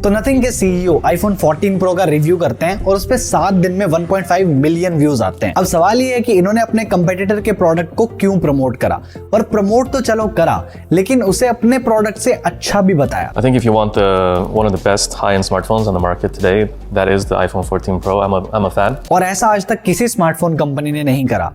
तो नथिंग के CEO iPhone 14 pro का रिव्यू करते हैं और उस पे 7 दिन में 1.5 मिलियन व्यूज आते हैं। अब सवाल ये है कि इन्होंने अपने कंपेटिटर के प्रोडक्ट को क्यों प्रमोट करा, और प्रमोट तो चलो करा, लेकिन उसे अपने प्रोडक्ट से अच्छा भी बताया। I think if you want one of the best high-end smartphones on the market today, that is the iPhone 14 Pro. I'm a fan. और ऐसा आज तक किसी स्मार्टफोन कंपनी ने नहीं करा,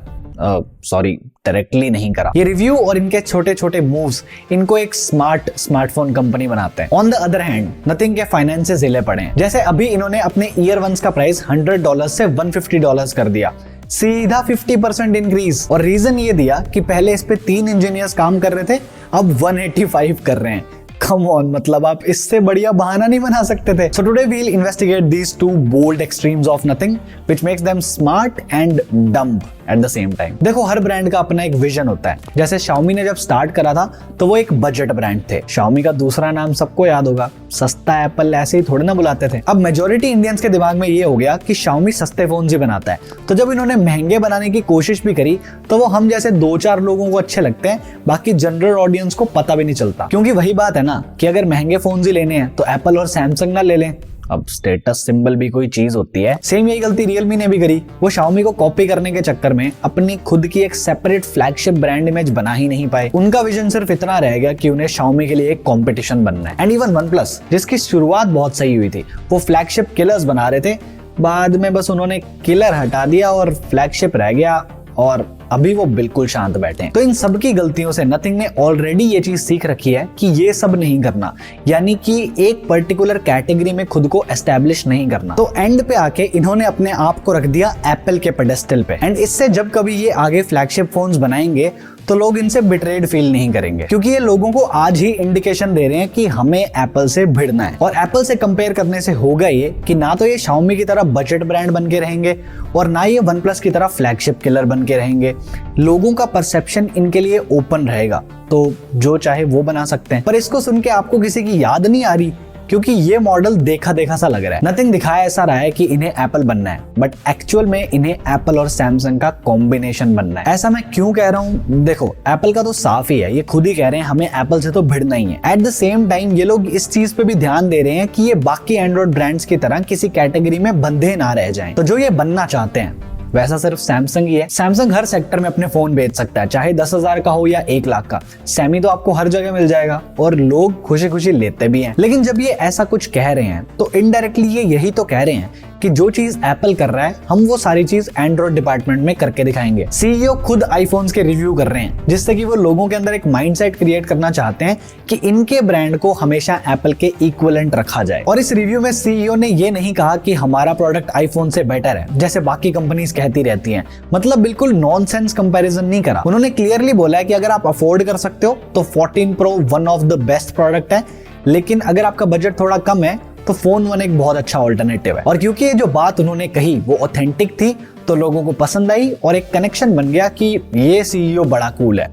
सॉरी डायरेक्टली नहीं करा। ये रिव्यू और इनके छोटे छोटे मूव्स इनको एक स्मार्टफोन कंपनी बनाते हैं। On the other hand nothing के फाइनेंसेस हिले पड़े हैं। जैसे अभी इन्होंने अपने ईयर वंस का प्राइस $100 से $150 कर दिया, सीधा 50% इंक्रीज। और रीजन ये दिया कि पहले इस पे 3 इंजीनियर्स काम कर रहे थे, अब 185 कर रहे हैं। Come on, मतलब आप इससे बढ़िया बहाना नहीं बना सकते थे। So today we'll investigate these two bold extremes of nothing, which makes them smart and dumb at the same time. देखो, हर ब्रांड का अपना एक विजन होता है। जैसे Xiaomi ने जब स्टार्ट करा था तो वो एक बजट ब्रांड थे। Xiaomi का दूसरा नाम सबको याद होगा, सस्ता एप्पल, ऐसे ही थोड़े ना बुलाते थे। अब मेजोरिटी इंडियंस के दिमाग में ये हो गया कि Xiaomi सस्ते फोन ही बनाता है, तो जब इन्होंने महंगे बनाने की कोशिश भी करी तो वो हम जैसे 2-4 लोगों को अच्छे लगते हैं, बाकी जनरल ऑडियंस को पता भी नहीं चलता। क्योंकि वही बात है ना कि अगर महंगे फोन ही लेने हैं तो एप्पल और सैमसंग ना ले लें। अब स्टेटस सिंबल भी कोई चीज होती है। सेम यही गलती रियलमी ने भी करी। वो Xiaomi को कॉपी करने के चक्कर में अपनी खुद की एक सेपरेट फ्लैगशिप ब्रांड इमेज बना ही नहीं पाए। उनका विजन सिर्फ इतना रह गया कि उन्हें Xiaomi के लिए एक कंपटीशन बनना है। एंड इवन OnePlus, जिसकी शुरुआत बहुत सही हुई थी, वो फ्लैगशिप किलर्स बना रहे थे, बाद में बस उन्होंने किलर हटा दिया और फ्लैगशिप रह गया, और अभी वो बिल्कुल शांत बैठे हैं। तो इन सब की गलतियों से नथिंग ने ऑलरेडी ये चीज सीख रखी है कि ये सब नहीं करना, यानी कि एक पर्टिकुलर कैटेगरी में खुद को एस्टेब्लिश नहीं करना। तो एंड पे आके इन्होंने अपने आप को रख दिया एप्पल के पेडेस्टल पे। एंड इससे जब कभी ये आगे फ्लैगशिप फोन्स बनाएंगे तो लोग इनसे बिट्रेड फील नहीं करेंगे, क्योंकि ये लोगों को आज ही इंडिकेशन दे रहे हैं कि हमें एप्पल से भिड़ना है। और एप्पल से कंपेयर करने से होगा ये कि ना तो ये Xiaomi की तरह बजट ब्रांड बन के रहेंगे और ना ये OnePlus की तरह फ्लैगशिप किलर बन के रहेंगे। लोगों का परसेप्शन इनके लिए ओपन रहेगा, तो जो चाहे वो बना सकते हैं। पर इसको सुन के आपको किसी की याद नहीं आ रही, क्योंकि ये मॉडल देखा देखा सा लग रहा है। नथिंग दिखाया ऐसा रहा है कि इन्हें एप्पल बनना है, बट एक्चुअल में इन्हें एप्पल और सैमसंग का कॉम्बिनेशन बनना है। ऐसा मैं क्यों कह रहा हूँ? देखो, एप्पल का तो साफ ही है, ये खुद ही कह रहे हैं हमें एप्पल से तो भिड़ना ही है। एट द सेम टाइम ये लोग इस चीज पे भी ध्यान दे रहे हैं कि ये बाकी एंड्रॉइड ब्रांड्स की तरह किसी कैटेगरी में बंधे ना रह जाएं। तो जो ये बनना चाहते हैं वैसा सिर्फ सैमसंग ही है। सैमसंग हर सेक्टर में अपने फोन बेच सकता है, चाहे 10,000 का हो या 1 लाख का। सैमी तो आपको हर जगह मिल जाएगा और लोग खुशी खुशी लेते भी हैं। लेकिन जब ये ऐसा कुछ कह रहे हैं तो इनडायरेक्टली ये यही तो कह रहे हैं कि जो चीज एप्पल कर रहा है हम वो सारी चीज एंड्रॉइड डिपार्टमेंट में करके दिखाएंगे। सीईओ खुद आईफोन्स के रिव्यू कर रहे हैं, जिससे कि वो लोगों के अंदर एक माइंडसेट क्रिएट करना चाहते हैं कि इनके ब्रांड को हमेशा एप्पल के इक्विवेलेंट रखा जाए। और इस रिव्यू में सीईओ ने ये नहीं कहा कि हमारा प्रोडक्ट आईफोन से बेटर है, जैसे बाकी कंपनीज कहती रहती हैं। मतलब बिल्कुल नॉनसेंस कंपैरिजन नहीं करा। उन्होंने क्लियरली बोला है कि अगर आप अफोर्ड कर सकते हो तो 14 pro one of the best product है, लेकिन अगर आपका बजट थोड़ा कम है तो फोन 1 एक बहुत अच्छा ऑल्टरनेटिव है। और क्योंकि ये जो बात उन्होंने कही वो ऑथेंटिक थी तो लोगों को पसंद आई और एक कनेक्शन बन गया कि ये सीईओ बड़ा कूल है।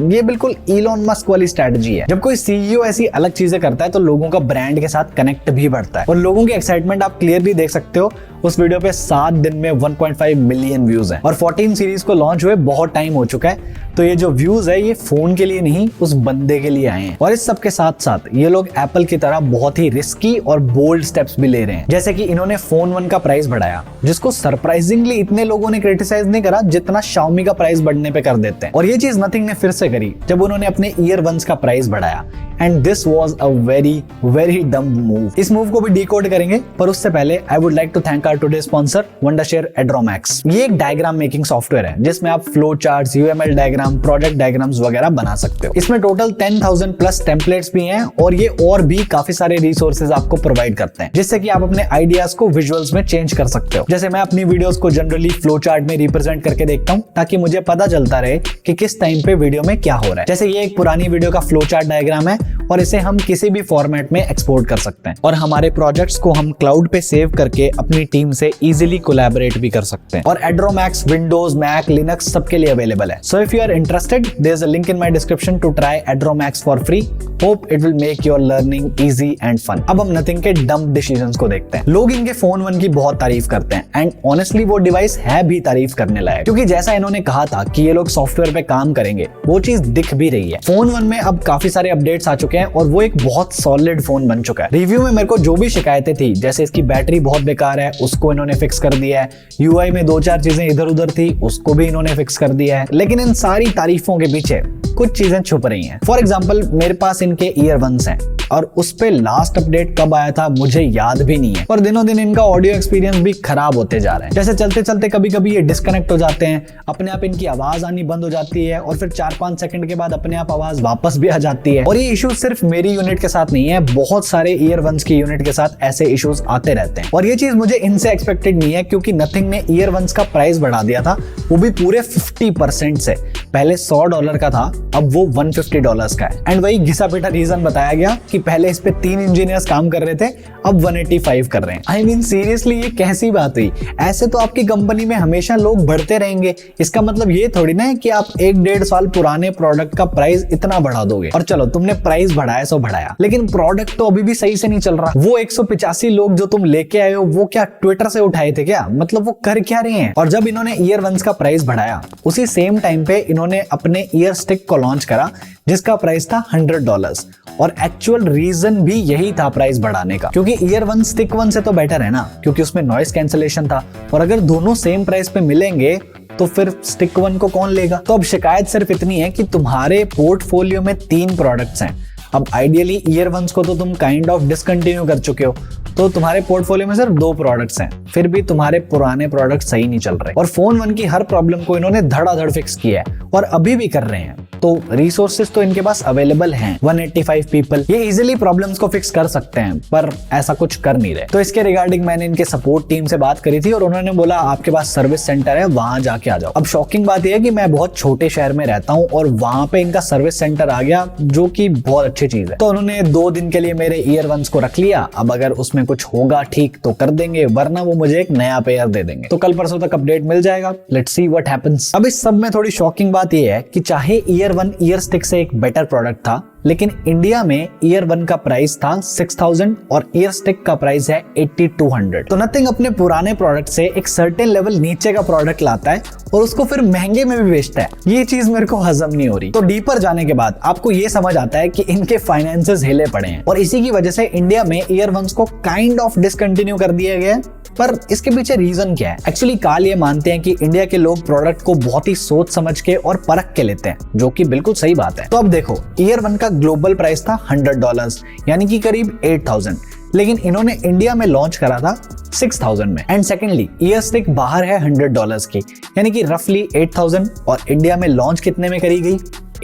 ये बिल्कुल इलॉन मस्क वाली स्ट्रेटजी है। जब कोई सीईओ ऐसी अलग चीजें करता है तो लोगों का ब्रांड के साथ कनेक्ट भी बढ़ता है। और लोगों की एक्साइटमेंट आप क्लियरली देख सकते हो, उस वीडियो पे 7 दिन में 1.5 मिलियन व्यूज हैं। और 14 सीरीज को लॉन्च हुए बहुत टाइम हो चुका है, तो ये जो व्यूज है ये फोन के लिए नहीं उस बंदे के लिए आए हैं। और इस सब के साथ साथ ये लोग एप्पल की तरह बहुत ही रिस्की और बोल्ड स्टेप्स भी ले रहे हैं। जैसे कि इन्होंने फोन 1 का प्राइस बढ़ाया, जिसको सरप्राइजिंगली इतने लोगों ने क्रिटिसाइज नहीं करा जितना Xiaomi का प्राइस बढ़ने पे कर देते हैं। और ये चीज नथिंग ने फिर से करी जब उन्होंने अपने ईयर वंस का प्राइस बढ़ाया। And this was a very very dumb move. इस मूव को भी डिकोड करेंगे, पर उससे पहले I would like to thank our today sponsor Wondershare Adromax। ये एक डायग्राम मेकिंग सॉफ्टवेयर है जिसमें आप flow charts, UML diagram, project diagrams वगैरह बना सकते हो। इसमें टोटल 10,000 प्लस टेम्पलेट्स भी हैं और ये और भी काफी सारे रिसोर्सेज आपको प्रोवाइड करते हैं, जिससे कि आप अपने आइडियाज को विजुअल्स में चेंज कर सकते हो। जैसे मैं अपनी वीडियोस को जनरली फ्लो चार्ट में रिप्रेजेंट करके देखता हूँ ताकि मुझे पता चलता रहे कि किस टाइम पे वीडियो में क्या हो रहा है। जैसे ये एक पुरानी वीडियो का फ्लो चार्ट डायग्राम है और इसे हम किसी भी फॉर्मेट में एक्सपोर्ट कर सकते हैं और हमारे प्रोजेक्ट्स को हम क्लाउड पे सेव करके अपनी टीम से इजीली कोलैबोरेट भी कर सकते हैं। और Adromax विंडोज, मैक, लिनक्स सबके लिए अवेलेबल है। So if you are interested, there is a link in my description to try Adromax for free. Hope it will make your learning easy and fun. अब हम nothing के डम decisions को देखते हैं। लोग इनके फोन 1 की बहुत तारीफ करते हैं एंड ऑनेस्टली वो डिवाइस है भी तारीफ करने लायक, क्योंकि जैसा इन्होंने कहा था कि ये लोग सॉफ्टवेयर पे काम करेंगे वो चीज दिख भी रही है। फोन 1 में अब काफी सारे अपडेट्स आ चुके हैं है और वो एक बहुत सॉलिड फोन बन चुका है। रिव्यू में मेरे को जो भी शिकायतें थी, जैसे इसकी बैटरी बहुत बेकार है, उसको इन्होंने फिक्स कर दिया है, यूआई में 2-4 चीजें इधर उधर थी, उसको भी इन्होंने फिक्स कर दिया है। लेकिन इन सारी तारीफों के पीछे कुछ चीजें छुप रही हैं। फॉर एग्जाम्पल, मेरे पास इनके ईयरबड्स हैं और उस पे लास्ट अपडेट कब आया था मुझे याद भी नहीं है, और दिनों दिन इनका ऑडियो एक्सपीरियंस भी खराब होते जा रहा है। जैसे चलते चलते कभी कभी ये डिस्कनेक्ट हो जाते हैं, अपने आप इनकी आवाज आनी बंद हो जाती है और फिर 4-5 सेकंड के बाद अपने आप आवाज वापस भी आ जाती है। और ये इश्यूज सिर्फ मेरी यूनिट के साथ नहीं है, बहुत सारे ईयरबड्स की यूनिट के साथ ऐसे इश्यूज आते रहते हैं। और ये चीज मुझे इनसे एक्सपेक्टेड नहीं है, क्योंकि नथिंग ने ईयरबड्स का प्राइस बढ़ा दिया था, वो भी पूरे 50% से। पहले $100 का था, अब वो $150 का है। एंड वही घिसा पिटा रीजन बताया गया कि पहले इस पे 3 इंजीनियर्स काम कर रहे थे, अब 185 कर रहे हैं। आई मीन सीरियसली, ये कैसी बात हुई? ऐसे तो आपकी कंपनी में हमेशा लोग बढ़ते रहेंगे, इसका मतलब ये थोड़ी ना है कि आप 1-1.5 साल पुराने प्रोडक्ट का प्राइस इतना बढ़ा दोगे। और चलो तुमने प्राइस बढ़ाया सो बढ़ाया, लेकिन प्रोडक्ट तो अभी भी सही से नहीं चल रहा। वो 185 लोग जो तुम लेके आए हो, वो क्या ट्विटर से उठाए थे क्या? मतलब वो कर क्या रहे हैं? और जब इन्होंने ईयरबड्स का प्राइस बढ़ाया, उसी सेम टाइम पे इन्होंने अपने ईयर स्टिक को लॉन्च करा, जिसका प्राइस था $100। और एक्चुअल रीजन भी यही था प्राइस बढ़ाने का, क्योंकि ईयर1 स्टिक 1 से तो बेटर है ना, क्योंकि उसमें नॉइस कैंसलेशन था। और अगर दोनों सेम प्राइस पे मिलेंगे तो फिर स्टिक 1 को कौन लेगा? तो अब शिकायत सिर्फ इतनी है कि तुम्हारे पोर्टफोलियो में 3 प्रोडक्ट्स हैं। अब आइडियली ईयरबड्स को तो तुम काइंड ऑफ डिसकंटिन्यू कर चुके हो, तो तुम्हारे पोर्टफोलियो में सिर्फ 2 प्रोडक्ट्स हैं, फिर भी तुम्हारे पुराने प्रोडक्ट सही नहीं चल रहे। और फोन 1 की हर प्रॉब्लम को इन्होंने धड़ाधड़ फिक्स किया है और अभी भी कर रहे हैं। तो रिसोर्सेज तो इनके पास अवेलेबल हैं, 185 पीपल ये इजीली प्रॉब्लम्स को फिक्स कर सकते हैं, पर ऐसा कुछ कर नहीं रहे। तो इसके रिगार्डिंग मैंने इनके सपोर्ट टीम से बात करी थी और उन्होंने बोला आपके पास सर्विस सेंटर है, वहां जाके आ जाओ। अब शॉकिंग बात यह है कि मैं बहुत छोटे शहर में रहता हूँ और वहां पे इनका सर्विस सेंटर आ गया, जो कि बहुत अच्छी चीज है। तो उन्होंने 2 दिन के लिए मेरे ईयरबड्स को रख लिया। अब अगर उसमें कुछ होगा ठीक तो कर देंगे, वरना वो मुझे एक नया पेयर दे देंगे। तो कल परसों तक अपडेट मिल जाएगा, लेट्स सी व्हाट हैपेंस। अब इस सब में थोड़ी शॉकिंग बात यह है कि चाहे ईयर1 ईयर स्टिक से एक बेटर प्रोडक्ट था, लेकिन इंडिया में ईयर1 का प्राइस था 6000 और ईयर स्टिक का प्राइस है 8200। तो नथिंग अपने पुराने प्रोडक्ट से एक सर्टेन लेवल नीचे का प्रोडक्ट लाता है और उसको फिर महंगे में भी बेचता है। ये चीज मेरे को हजम नहीं हो रही। तो डीपर जाने के बाद आपको ये समझ आता है कि इनके फाइनेंसेस हिले पड़े हैं और इसी की वजह से इंडिया में ईयरबड्स को काइंड ऑफ डिसकंटिन्यू कर दिया गया है। पर इसके पीछे रीजन क्या है? एक्चुअली काल ये मानते हैं कि इंडिया के लोग प्रोडक्ट को बहुत ही सोच समझ के और परख के लेते हैं, जो कि बिल्कुल सही बात है। तो अब देखो, ईयर1 का ग्लोबल प्राइस था $100, यानी कि करीब 8000, लेकिन इन्होंने इंडिया में लॉन्च करा था 6000 में। एंड सेकेंडली, ईयर स्टिक बाहर है $100 की, यानी कि रफली 8000, और इंडिया में लॉन्च कितने में करी गई?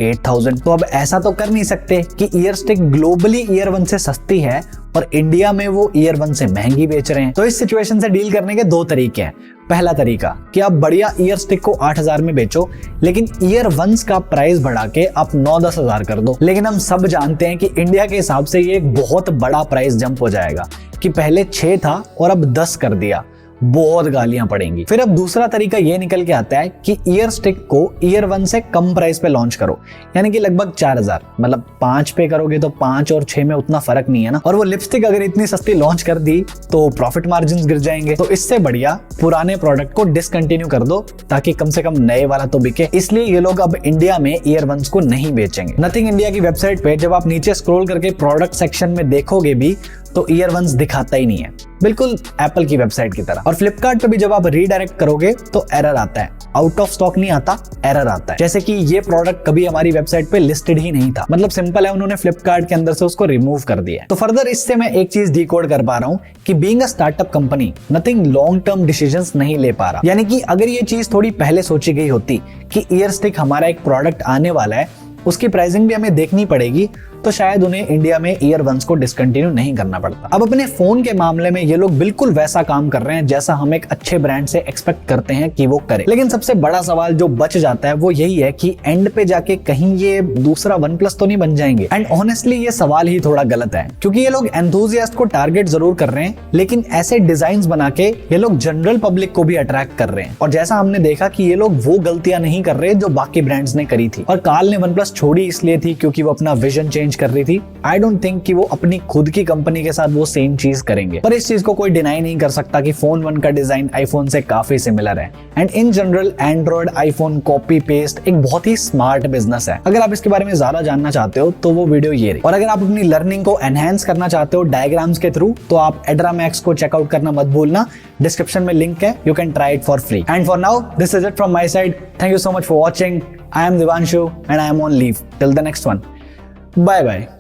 8000। तो अब ऐसा तो कर नहीं सकते कि ईयर स्टिक ग्लोबली ईयर1 से सस्ती है और इंडिया में वो ईयर1 से महंगी बेच रहे हैं। तो इस सिचुएशन से डील करने के 2 तरीके हैं। पहला तरीका कि आप बढ़िया ईयर स्टिक को 8000 में बेचो, लेकिन ईयरबड्स का प्राइस बढ़ा के आप 9-10 हजार कर दो। लेकिन हम सब जानते हैं कि इंडिया के हिसाब से ये एक बहुत बड़ा प्राइस जंप हो जाएगा कि पहले 6 था और अब 10 कर दिया, बहुत गालियां पड़ेंगी। फिर अब दूसरा तरीका ये निकल के आता है कि ईयर स्टिक को ईयर1 से कम प्राइस पे लॉन्च करो, यानी कि लगभग 4000, मतलब 5 पे करोगे तो 5 और 6 में उतना फर्क नहीं है ना। और वो लिपस्टिक अगर इतनी सस्ती लॉन्च कर दी तो प्रॉफिट मार्जिन गिर जाएंगे। तो इससे बढ़िया पुराने प्रोडक्ट को डिसकंटिन्यू कर दो, ताकि कम से कम नए वाला तो बिके। इसलिए ये लोग अब इंडिया में ईयरबड्स को नहीं बेचेंगे। नथिंग इंडिया की वेबसाइट पे जब आप नीचे स्क्रॉल करके प्रोडक्ट सेक्शन में देखोगे भी तो ईयरबड्स दिखाता ही नहीं है, बिल्कुल एप्पल की वेबसाइट की तरह। और फ्लिपकार्ट पे भी जब आप रीडायरेक्ट करोगे तो एरर आता है, आउट ऑफ स्टॉक नहीं आता, एरर आता है, जैसे कि ये प्रोडक्ट कभी हमारी वेबसाइट पे लिस्टेड ही नहीं था। मतलब सिंपल है, उन्होंने फ्लिपकार्ट के अंदर से उसको रिमूव कर दिया है। तो फर्दर इससे मैं एक चीज डिकोड कर पा रहा हूँ कि being a startup company nothing long term decisions नहीं ले पा रहा। यानी कि अगर ये चीज थोड़ी पहले सोची गई होती कि ईयर स्टिक हमारा एक प्रोडक्ट आने वाला है, उसकी प्राइसिंग भी हमें देखनी पड़ेगी, तो शायद उन्हें इंडिया में ईयरबड्स को डिसकंटिन्यू नहीं करना पड़ता। अब अपने फोन के मामले में ये लोग बिल्कुल वैसा काम कर रहे हैं जैसा हम एक अच्छे ब्रांड से एक्सपेक्ट करते हैं कि वो करे। लेकिन सबसे बड़ा सवाल जो बच जाता है वो यही है कि एंड पे जाके कहीं ये दूसरा OnePlus तो नहीं बन जाएंगे। एंड ऑनेस्टली ये सवाल ही थोड़ा गलत है, क्योंकि ये लोग एंथुसियास्ट को टारगेट जरूर कर रहे हैं, लेकिन ऐसे डिजाइन बना के ये लोग जनरल पब्लिक को भी अट्रैक्ट कर रहे हैं। और जैसा हमने देखा कि ये लोग वो गलतियां नहीं कर रहे जो बाकी ब्रांड्स ने करी थी। और काल ने OnePlus छोड़ी इसलिए थी क्योंकि वो अपना विजन चेंज चेंज कर रही थी, आई डोंट थिंक कि वो अपनी खुद की कंपनी के साथ वो सेम चीज करेंगे। पर इस चीज को कोई डिनाई नहीं कर सकता कि फोन 1 का डिजाइन आईफोन से काफी सिमिलर है। And in general Android iPhone copy paste एक बहुत ही स्मार्ट बिजनेस है। अगर आप इसके बारे में ज्यादा जानना चाहते हो तो वो वीडियो ये रही। और अगर आप अपनी लर्निंग को एनहेंस करना चाहते हो डायग्राम्स के थ्रू, तो आप एड्रा मैक्स को चेकआउट करना मत भूलना। डिस्क्रिप्शन में लिंक है, you can try it for free. And for now this is it from my side. Thank you so much for watching. I am Divanshu and I am on leave till the next one. Bye bye.